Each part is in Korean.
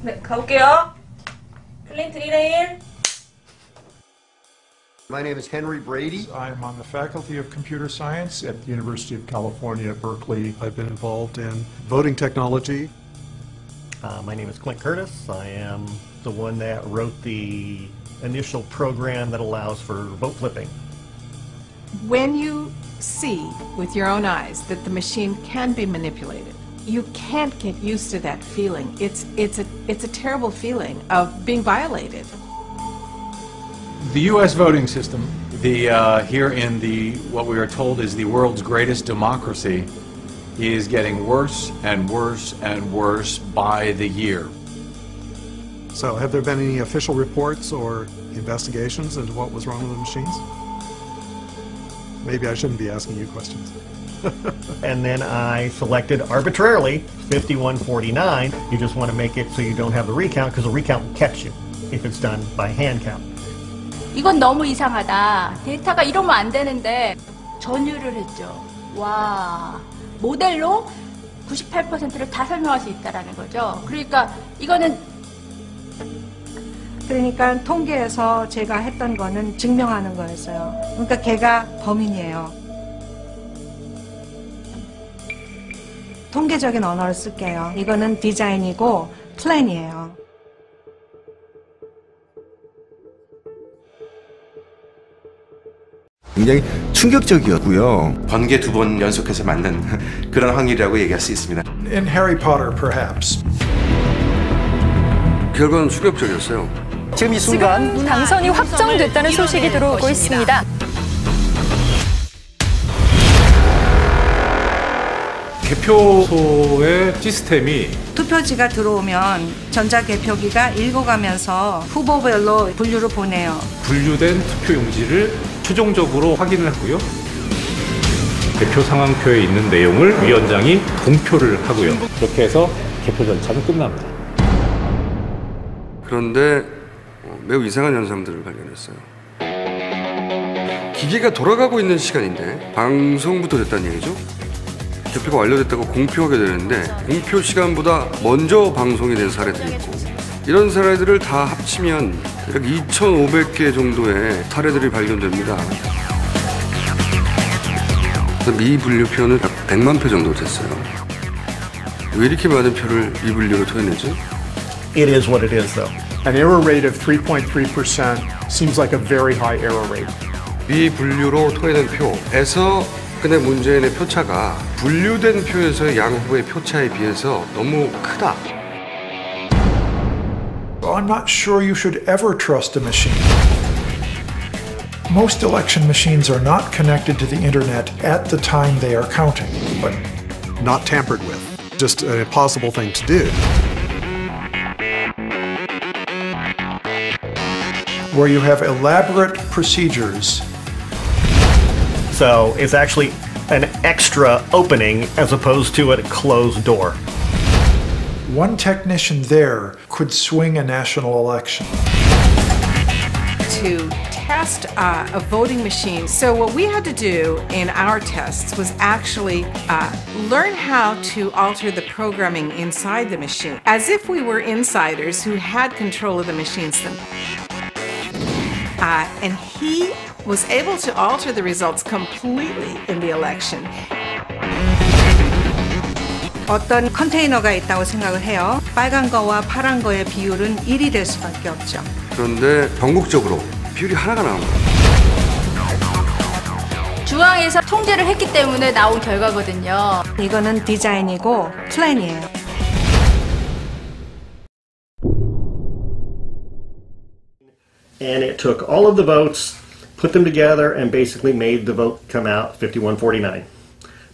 네, 가볼게요. 클린트 1대1. My name is Henry Brady. I'm on the faculty of computer science at the University of California at Berkeley. I've been involved in voting technology. My name is Clint Curtis. I am the one that wrote the initial program that allows for vote flipping. When you see with your own eyes that the machine can be manipulated, you can't get used to that feeling. It's a terrible feeling of being violated. The U.S. voting system, here in what we are told is the world's greatest democracy, is getting worse and worse and worse by the year. So have there been any official reports or investigations into what was wrong with the machines? Maybe I shouldn't be asking you questions. And then I selected arbitrarily 5149. You just want to make it so you don't have the recount, because the recount will catch you if it's done by hand count. 이건 너무 이상하다. 데이터가 이러면 안 되는데 전유를 했죠. 와, 모델로 98%를 다 설명할 수 있다라는 거죠. 그러니까 이거는 통계에서 제가 했던 거는 증명하는 거였어요. 그러니까 걔가 범인이에요. 통계적인 언어를 쓸게요. 이거는 디자인이고 플랜이에요. 굉장히 충격적이었고요. 번개 2번 연속해서 맞는 그런 확률이라고 얘기할 수 있습니다. In Harry Potter, perhaps. 결과는 충격적이었어요. 지금 이 순간 당선이 확정됐다는 소식이 들어오고 있습니다. 개표소의 시스템이 투표지가 들어오면 전자개표기가 읽어가면서 후보별로 분류를 보내요. 분류된 투표 용지를 최종적으로 확인을 하고요. 개표 상황표에 있는 내용을 위원장이 공표를 하고요. 그렇게 해서 개표 절차는 끝납니다. 그런데 매우 이상한 현상들을 발견했어요. 기계가 돌아가고 있는 시간인데 방송부터 됐다는 얘기죠. 개표가 완료됐다고 공표하게 되는데 공표 시간보다 먼저 방송이 된 사례들이 있고, 이런 사례들을 다 합치면 약 2,500개 정도의 사례들이 발견됩니다. 미분류표는 약 100만 표 정도 됐어요. 왜 이렇게 많은 표를 미분류로 토해내죠? It is what it is, though. An error rate of 3.3% seems like a very high error rate. 미분류로 토해낸 표에서 근데 문재인의 표차가 분류된 표에서의 양후의 표차에 비해서 너무 크다. I'm not sure you should ever trust a machine. Most election machines are not connected to the internet at the time they are counting, but not tampered with. Just an impossible thing to do. Where you have elaborate procedures. So it's actually an extra opening as opposed to a closed door. One technician there could swing a national election. To test a voting machine. So what we had to do in our tests was actually learn how to alter the programming inside the machine, as if we were insiders who had control of the machines. And he was able to alter the results completely in the election. 어떤 컨테이너가 있다고 생각을 해요. 빨간 거와 파란 거의 비율은 1이 될 수밖에 없죠. 그런데 전국적으로 비율이 하나가 나온 거예요. 중앙에서 통제를 했기 때문에 나온 결과거든요. 이거는 디자인이고 플랜이에요. And it took all of the votes, put them together, and basically made the vote come out 5149.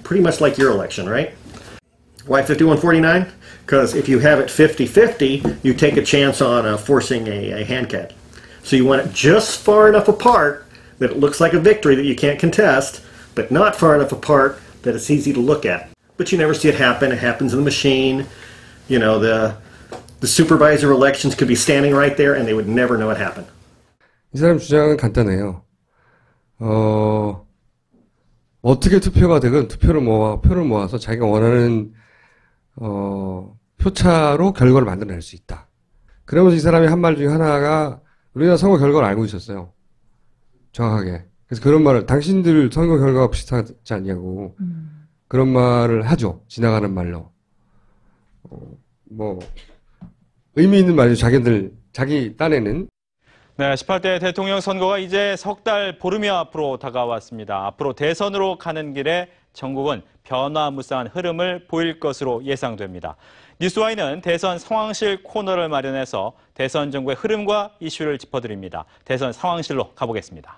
Pretty much like your election, right? Why 5149? Because if you have it 50-50, you take a chance on forcing a hand count. So you want it just far enough apart that it looks like a victory that you can't contest, but not far enough apart that it's easy to look at. But you never see it happen. It happens in the machine. You know, the supervisor elections could be standing right there and they would never know it happened. 이 사람 주장은 간단해요. 어떻게 투표가 되건 표를 모아서 자기가 원하는 표 표차로 결과를 만들어낼 수 있다. 그러면서 이 사람이 한 말 중에 하나가 우리나라 선거 결과를 알고 있었어요. 정확하게. 그래서 그런 말을 당신들 선거 결과가 비슷하지 않냐고 그런 말을 하죠. 지나가는 말로. 뭐 의미 있는 말이죠. 자기 딴에는. 네, 18대 대통령 선거가 이제 석 달 보름여 앞으로 다가왔습니다. 앞으로 대선으로 가는 길에 전국은 변화무쌍한 흐름을 보일 것으로 예상됩니다. 뉴스와이는 대선 상황실 코너를 마련해서 대선 정국의 흐름과 이슈를 짚어드립니다. 대선 상황실로 가보겠습니다.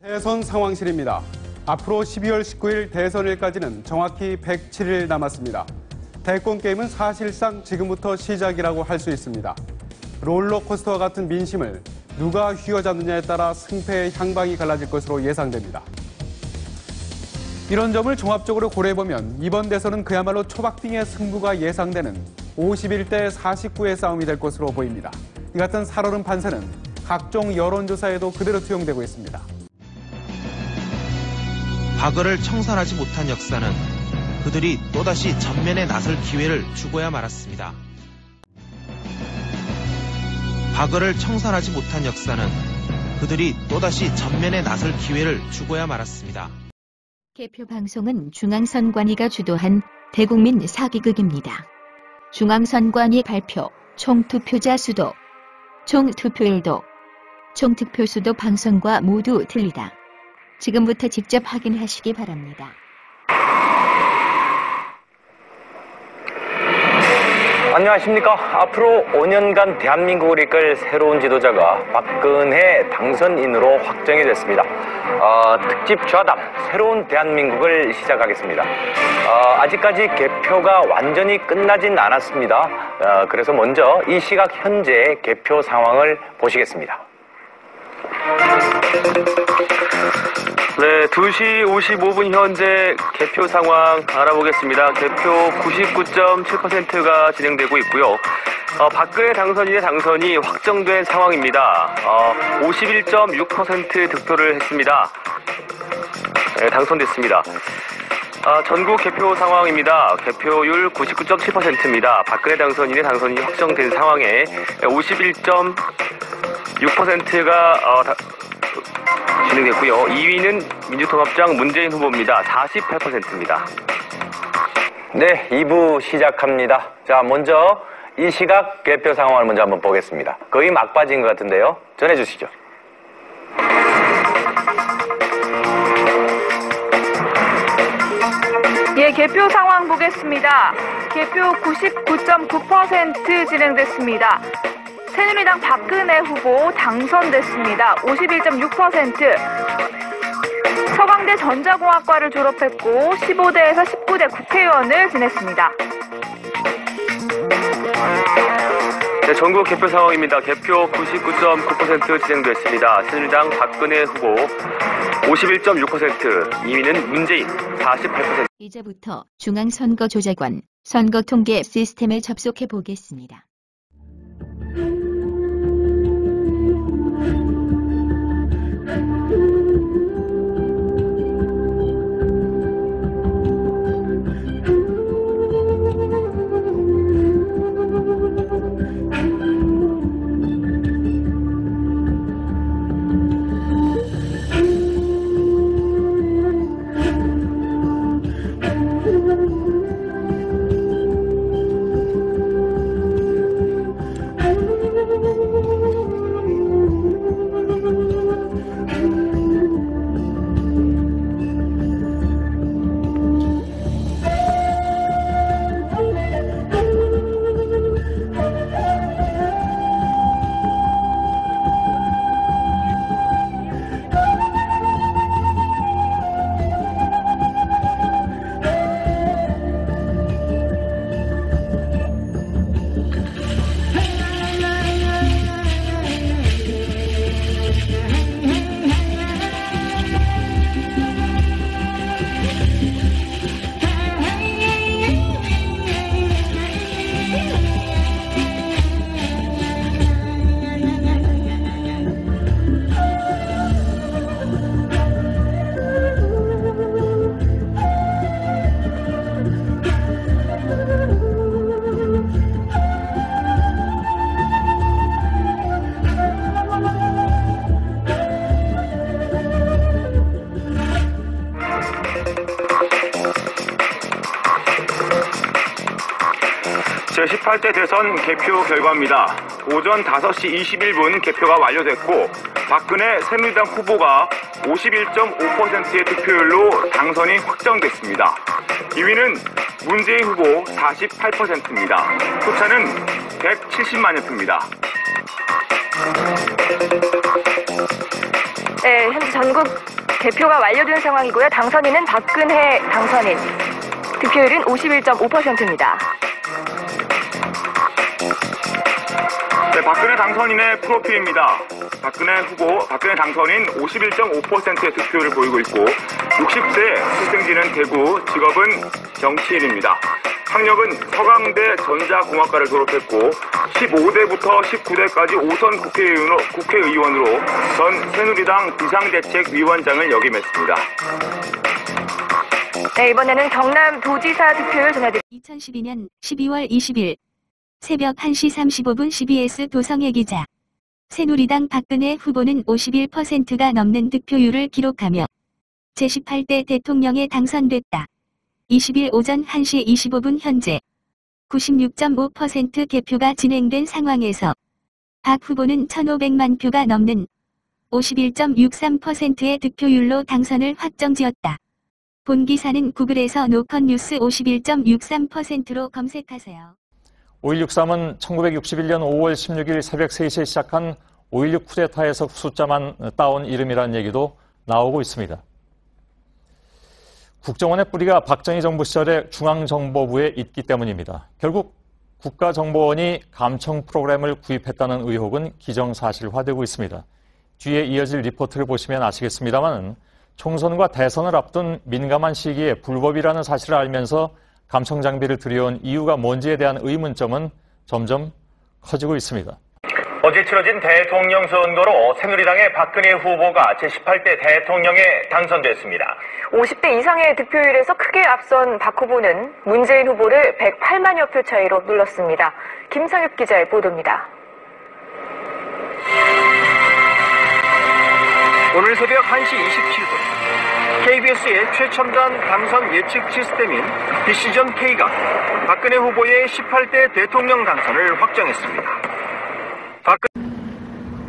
대선 상황실입니다. 앞으로 12월 19일 대선일까지는 정확히 107일 남았습니다. 대권 게임은 사실상 지금부터 시작이라고 할 수 있습니다. 롤러코스터와 같은 민심을 누가 휘어잡느냐에 따라 승패의 향방이 갈라질 것으로 예상됩니다. 이런 점을 종합적으로 고려해보면 이번 대선은 그야말로 초박빙의 승부가 예상되는 51대 49의 싸움이 될 것으로 보입니다. 이 같은 살얼음 판세는 각종 여론조사에도 그대로 투영되고 있습니다. 과거를 청산하지 못한 역사는 그들이 또다시 전면에 나설 기회를 주고야 말았습니다. 과거를 청산하지 못한 역사는 그들이 또다시 전면에 나설 기회를 주고야 말았습니다. 개표 방송은 중앙선관위가 주도한 대국민 사기극입니다. 중앙선관위 발표, 총투표자 수도, 총투표율도, 총투표수도 방송과 모두 틀리다. 지금부터 직접 확인하시기 바랍니다. 안녕하십니까. 앞으로 5년간 대한민국을 이끌 새로운 지도자가 박근혜 당선인으로 확정이 됐습니다. 특집 좌담 새로운 대한민국을 시작하겠습니다. 아직까지 개표가 완전히 끝나진 않았습니다. 그래서 먼저 이 시각 현재 개표 상황을 보시겠습니다. 네, 2시 55분 현재 개표 상황 알아보겠습니다. 개표 99.7%가 진행되고 있고요. 박근혜 당선인의 당선이 확정된 상황입니다. 51.6% 득표를 했습니다. 네, 당선됐습니다. 전국 개표 상황입니다. 개표율 99.7%입니다. 박근혜 당선인의 당선이 확정된 상황에 51.6%가 진행됐고요. 2위는 민주통합당 문재인 후보입니다. 48%입니다. 네, 2부 시작합니다. 자, 먼저 이 시각 개표 상황을 먼저 한번 보겠습니다. 거의 막바지인 것 같은데요. 전해주시죠. 예, 개표 상황 보겠습니다. 개표 99.9% 진행됐습니다. 새누리당 박근혜 후보 당선됐습니다. 51.6%. 서강대 전자공학과를 졸업했고 15대에서 19대 국회의원을 지냈습니다. 네, 전국 개표 상황입니다. 개표 99.9% 진행됐습니다. 새누리당 박근혜 후보 51.6%, 2위는 문재인 48%. 이제부터 중앙선거조작원 선거통계 시스템에 접속해 보겠습니다. 제18대 대선 개표 결과입니다. 오전 5시 21분 개표가 완료됐고 박근혜 새누리당 후보가 51.5%의 득표율로 당선이 확정됐습니다. 2위는 문재인 후보 48%입니다. 표차는 170만여 표입니다. 네, 현재 전국 개표가 완료된 상황이고요. 당선인은 박근혜 당선인. 득표율은 51.5%입니다. 네, 박근혜 당선인의 프로필입니다. 박근혜 당선인 51.5%의 득표율을 보이고 있고 60세, 출생지는 대구, 직업은 정치인입니다. 학력은 서강대 전자공학과를 졸업했고 15대부터 19대까지 5선 국회의원으로 전 새누리당 비상대책위원장을 역임했습니다. 네, 이번에는 경남도지사 득표율 전해드립니다. 2012년 12월 20일 새벽 1시 35분 CBS 도성의 기자. 새누리당 박근혜 후보는 51%가 넘는 득표율을 기록하며 제18대 대통령에 당선됐다. 20일 오전 1시 25분 현재 96.5% 개표가 진행된 상황에서 박 후보는 1,500만 표가 넘는 51.63%의 득표율로 당선을 확정지었다. 본 기사는 구글에서 노컷뉴스 51.63%로 검색하세요. 5.16.3은 1961년 5월 16일 새벽 3시에 시작한 5.16 쿠데타에서 숫자만 따온 이름이라는 얘기도 나오고 있습니다. 국정원의 뿌리가 박정희 정부 시절의 중앙정보부에 있기 때문입니다. 결국 국가정보원이 감청 프로그램을 구입했다는 의혹은 기정사실화되고 있습니다. 뒤에 이어질 리포트를 보시면 아시겠습니다만 총선과 대선을 앞둔 민감한 시기에 불법이라는 사실을 알면서 감청 장비를 들여온 이유가 뭔지에 대한 의문점은 점점 커지고 있습니다. 어제 치러진 대통령 선거로 새누리당의 박근혜 후보가 제18대 대통령에 당선됐습니다. 50대 이상의 득표율에서 크게 앞선 박 후보는 문재인 후보를 108만여 표 차이로 눌렀습니다. 김상엽 기자의 보도입니다. 오늘 새벽 1시 27분 KBS의 최첨단 당선 예측 시스템인 디시전 K가 박근혜 후보의 18대 대통령 당선을 확정했습니다.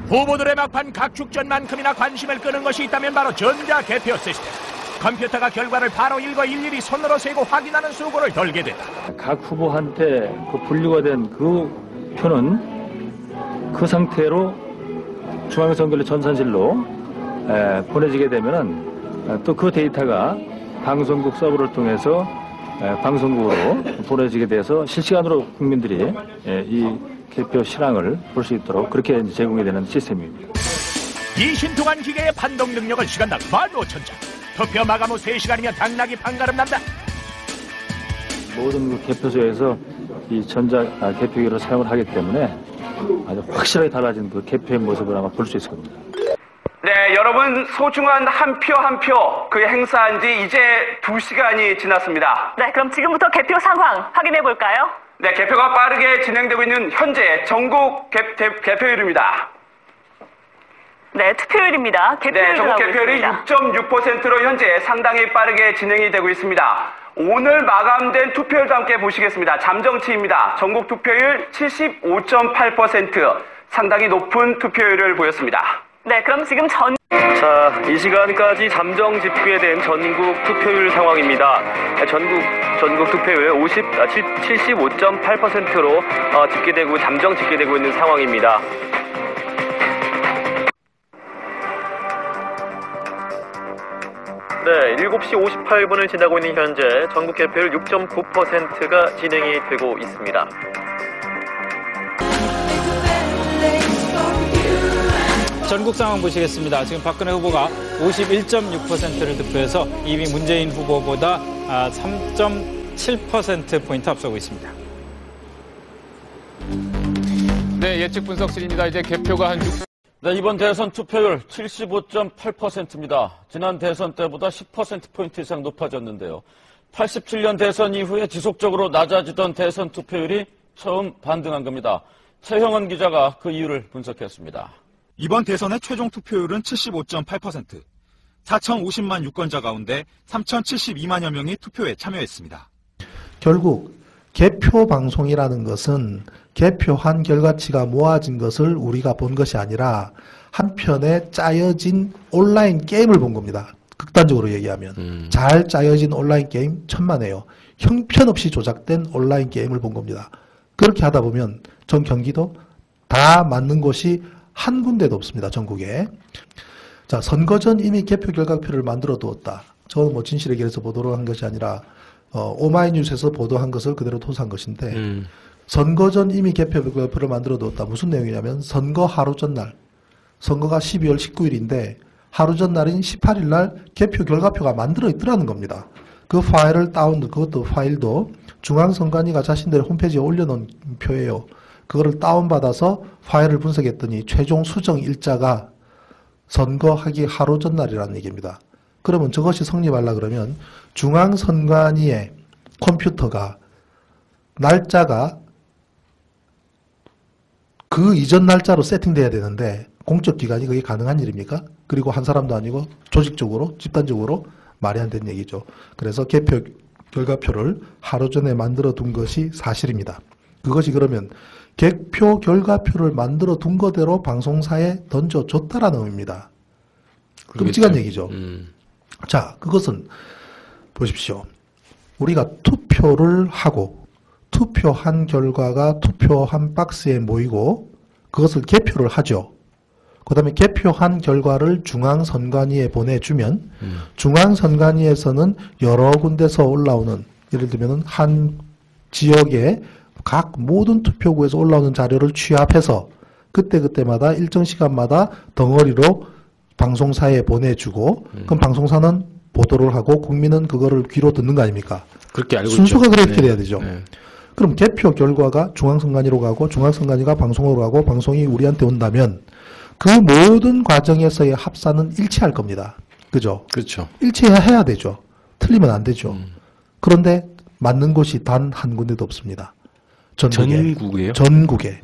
후보들의 막판 각축전만큼이나 관심을 끄는 것이 있다면 바로 전자개표 시스템. 컴퓨터가 결과를 바로 읽어 일일이 손으로 세고 확인하는 수고를 덜게 된다. 각 후보한테 그 분류가 된 그 표는 그 상태로 중앙선거를 전산실로 보내지게 되면은 또 그 데이터가 방송국 서버를 통해서 방송국으로 보내지게 돼서 실시간으로 국민들이 이 개표 실황을 볼 수 있도록 그렇게 제공이 되는 시스템입니다. 20동안 기계의 판독 능력을 시간당 15,000장. 투표 마감 후 3시간이면 당락이 판가름 난다. 모든 그 개표소에서 이 전자 개표기를 사용을 하기 때문에 아주 확실하게 달라진 그 개표의 모습을 아마 볼 수 있을 겁니다. 네, 여러분 소중한 한 표 한 표 그 행사한 지 이제 2시간이 지났습니다. 네, 그럼 지금부터 개표 상황 확인해 볼까요? 네, 개표가 빠르게 진행되고 있는 현재 전국 개표율입니다. 네, 투표율입니다. 개표율 네, 전국 개표율이 6.6%로 현재 상당히 빠르게 진행이 되고 있습니다. 오늘 마감된 투표율도 함께 보시겠습니다. 잠정치입니다. 전국 투표율 75.8%, 상당히 높은 투표율을 보였습니다. 네, 그럼 지금 자, 이 시간까지 잠정 집계된 전국 투표율 상황입니다. 전국 투표율 75.8%로 잠정 집계되고 있는 상황입니다. 네, 7시 58분을 지나고 있는 현재 전국 개표율 6.9%가 진행이 되고 있습니다. 전국 상황 보시겠습니다. 지금 박근혜 후보가 51.6%를 득표해서 2위 문재인 후보보다 3.7%포인트 앞서고 있습니다. 네, 예측 분석실입니다. 이제 개표가 한 6... 네, 이번 대선 투표율 75.8%입니다. 지난 대선 때보다 10%포인트 이상 높아졌는데요. 87년 대선 이후에 지속적으로 낮아지던 대선 투표율이 처음 반등한 겁니다. 최형원 기자가 그 이유를 분석했습니다. 이번 대선의 최종 투표율은 75.8%. 4,050만 유권자 가운데 3,072만여 명이 투표에 참여했습니다. 결국 개표 방송이라는 것은 개표한 결과치가 모아진 것을 우리가 본 것이 아니라 한편에 짜여진 온라인 게임을 본 겁니다. 극단적으로 얘기하면 잘 짜여진 온라인 게임 천만에요. 형편없이 조작된 온라인 게임을 본 겁니다. 그렇게 하다 보면 전 경기도 다 맞는 곳이 한 군데도 없습니다. 전국에. 자, 선거 전 이미 개표 결과표를 만들어 두었다. 저는 뭐 진실의 길에서 보도를 한 것이 아니라 오마이뉴스에서 보도한 것을 그대로 토스한 것인데 선거 전 이미 개표 결과표를 만들어 두었다. 무슨 내용이냐면 선거 하루 전날, 선거가 12월 19일인데 하루 전날인 18일 날 개표 결과표가 만들어 있더라는 겁니다. 그 파일을 그것도 파일도 중앙선관위가 자신들의 홈페이지에 올려놓은 표예요. 그거를 다운받아서 파일을 분석했더니 최종 수정 일자가 선거하기 하루 전날이라는 얘기입니다. 그러면 저것이 성립하려 그러면 중앙선관위의 컴퓨터가 날짜가 그 이전 날짜로 세팅돼야 되는데 공적기관이 그게 가능한 일입니까? 그리고 한 사람도 아니고 조직적으로 집단적으로 말이 안 되는 얘기죠. 그래서 개표 결과표를 하루 전에 만들어 둔 것이 사실입니다. 그것이 그러면 개표 결과표를 만들어 둔 거대로 방송사에 던져줬다라는 의미입니다. 끔찍한 얘기죠. 자, 그것은 보십시오. 우리가 투표를 하고 투표한 결과가 투표한 박스에 모이고 그것을 개표를 하죠. 그 다음에 개표한 결과를 중앙선관위에 보내주면 중앙선관위에서는 여러 군데서 올라오는, 예를 들면 한 지역의 각 모든 투표구에서 올라오는 자료를 취합해서 그때그때마다 일정 시간마다 덩어리로 방송사에 보내주고 그럼 방송사는 보도를 하고 국민은 그거를 귀로 듣는 거 아닙니까? 그렇게 알고 순서가 있죠. 그렇게 네. 돼야 되죠. 네. 그럼 개표 결과가 중앙선관위로 가고 중앙선관위가 방송으로 가고 방송이 우리한테 온다면 그 모든 과정에서의 합산은 일치할 겁니다. 그죠? 그렇죠. 일치해야 되죠. 틀리면 안 되죠. 그런데 맞는 곳이 단 한 군데도 없습니다. 전국에요? 전국에.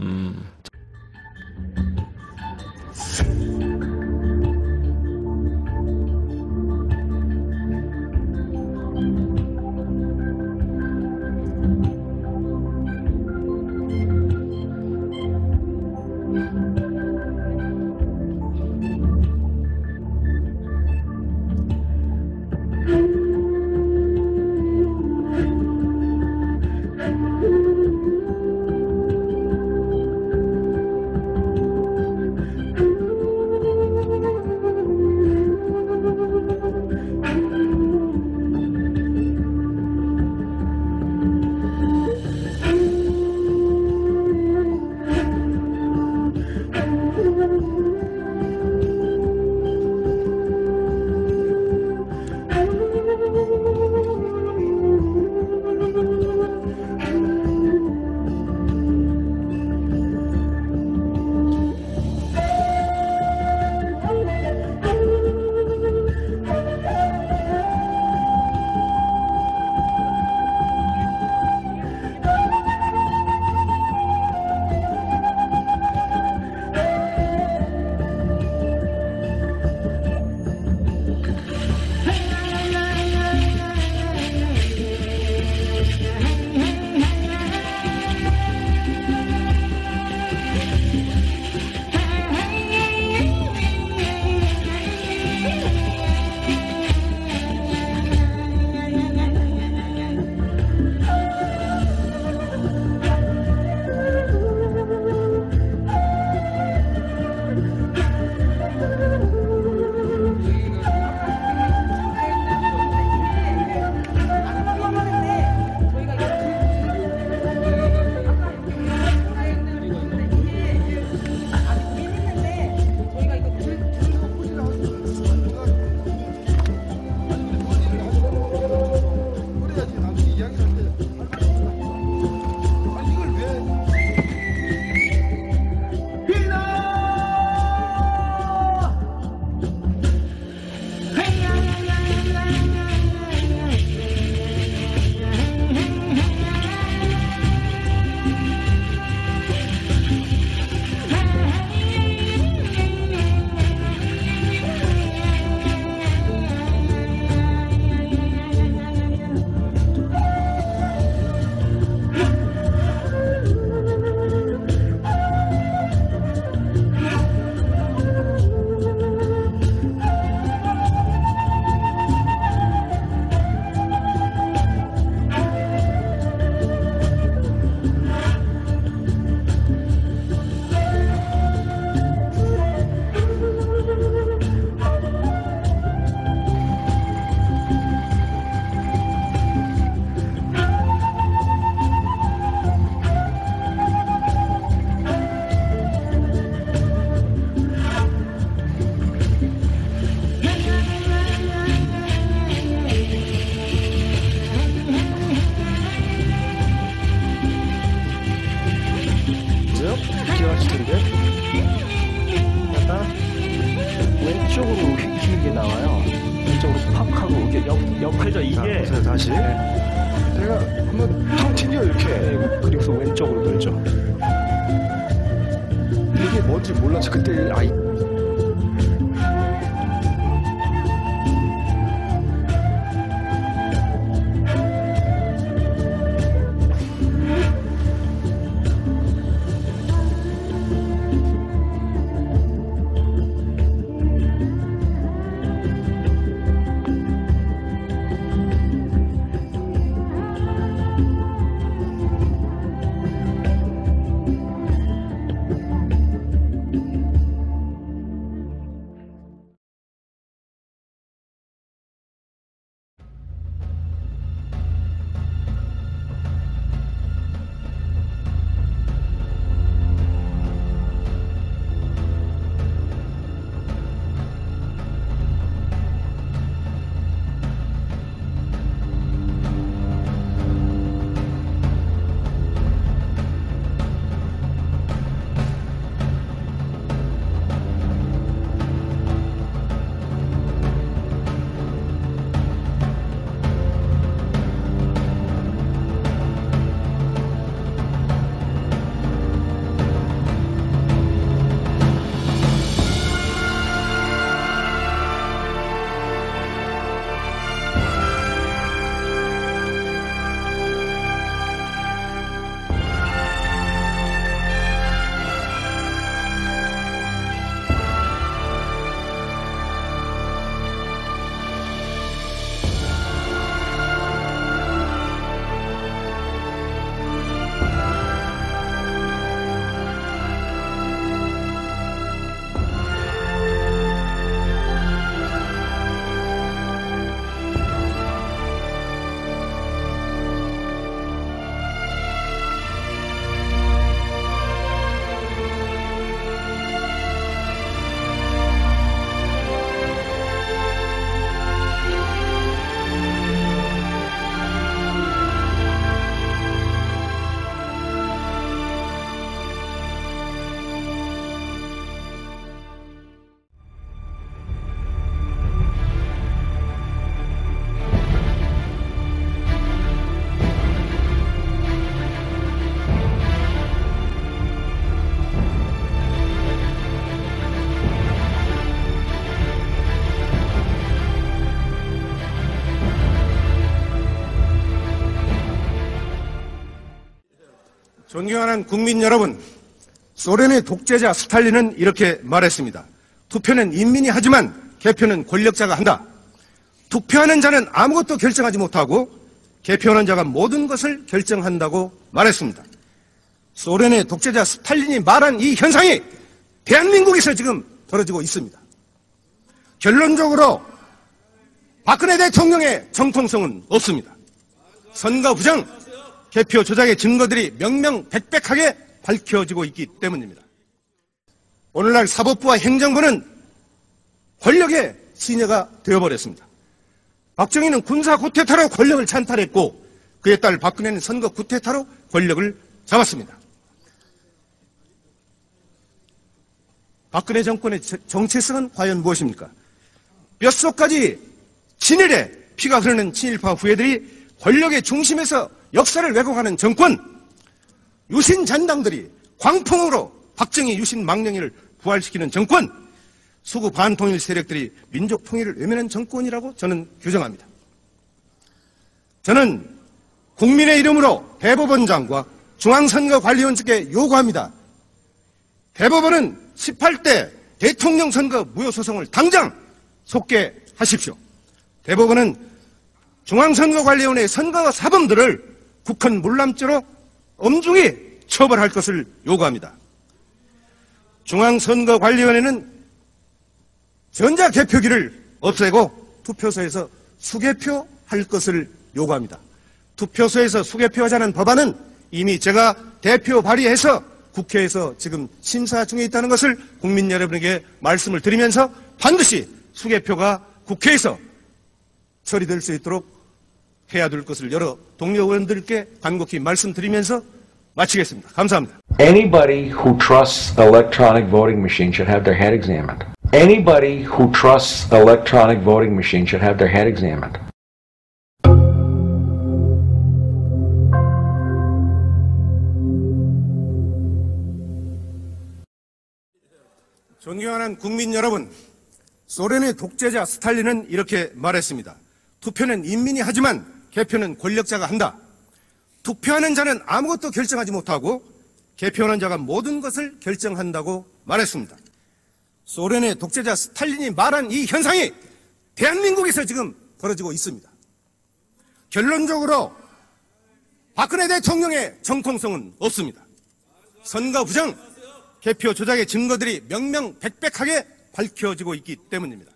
텍스트인데 약간 왼쪽으로 휘게 나와요. 왼쪽으로 팍 하고 이게 역회전 이게 다시 내가 한번 텅 튕겨 이렇게 그리고서 왼쪽으로 돌죠. 이게 뭔지 몰라서 그때 존경하는 국민 여러분, 소련의 독재자 스탈린은 이렇게 말했습니다. 투표는 인민이 하지만 개표는 권력자가 한다. 투표하는 자는 아무것도 결정하지 못하고 개표하는 자가 모든 것을 결정한다고 말했습니다. 소련의 독재자 스탈린이 말한 이 현상이 대한민국에서 지금 벌어지고 있습니다. 결론적으로 박근혜 대통령의 정통성은 없습니다. 선거 부정, 개표 조작의 증거들이 명명백백하게 밝혀지고 있기 때문입니다. 오늘날 사법부와 행정부는 권력의 시녀가 되어버렸습니다. 박정희는 군사 쿠데타로 권력을 찬탈했고 그에 따라 박근혜는 선거 쿠데타로 권력을 잡았습니다. 박근혜 정권의 정체성은 과연 무엇입니까? 뼛속까지 친일에 피가 흐르는 친일파 후예들이 권력의 중심에서 역사를 왜곡하는 정권, 유신 잔당들이 광풍으로 박정희 유신 망령이를 부활시키는 정권, 수구 반통일 세력들이 민족 통일을 외면한 정권이라고 저는 규정합니다. 저는 국민의 이름으로 대법원장과 중앙선거관리원 측에 요구합니다. 대법원은 18대 대통령 선거 무효소송을 당장 속개하십시오. 대법원은 중앙선거관리원의 선거 사범들을 국헌 물람죄로 엄중히 처벌할 것을 요구합니다. 중앙선거관리원회는 전자개표기를 없애고 투표소에서 수개표할 것을 요구합니다. 투표소에서 수개표하자는 법안은 이미 제가 대표 발의해서 국회에서 지금 심사 중에 있다는 것을 국민 여러분에게 말씀을 드리면서 반드시 수개표가 국회에서 처리될 수 있도록 해야 될 것을 여러 동료 의원들께 간곡히 말씀드리면서 마치겠습니다. 감사합니다. Anybody who trusts electronic voting machines should have their head examined. Anybody who trusts electronic voting machines should have their head examined. 존경하는 국민 여러분, 소련의 독재자 스탈린은 이렇게 말했습니다. 투표는 인민이 하지만 개표는 권력자가 한다. 투표하는 자는 아무것도 결정하지 못하고 개표하는 자가 모든 것을 결정한다고 말했습니다. 소련의 독재자 스탈린이 말한 이 현상이 대한민국에서 지금 벌어지고 있습니다. 결론적으로 박근혜 대통령의 정통성은 없습니다. 선거 부정, 개표 조작의 증거들이 명명백백하게 밝혀지고 있기 때문입니다.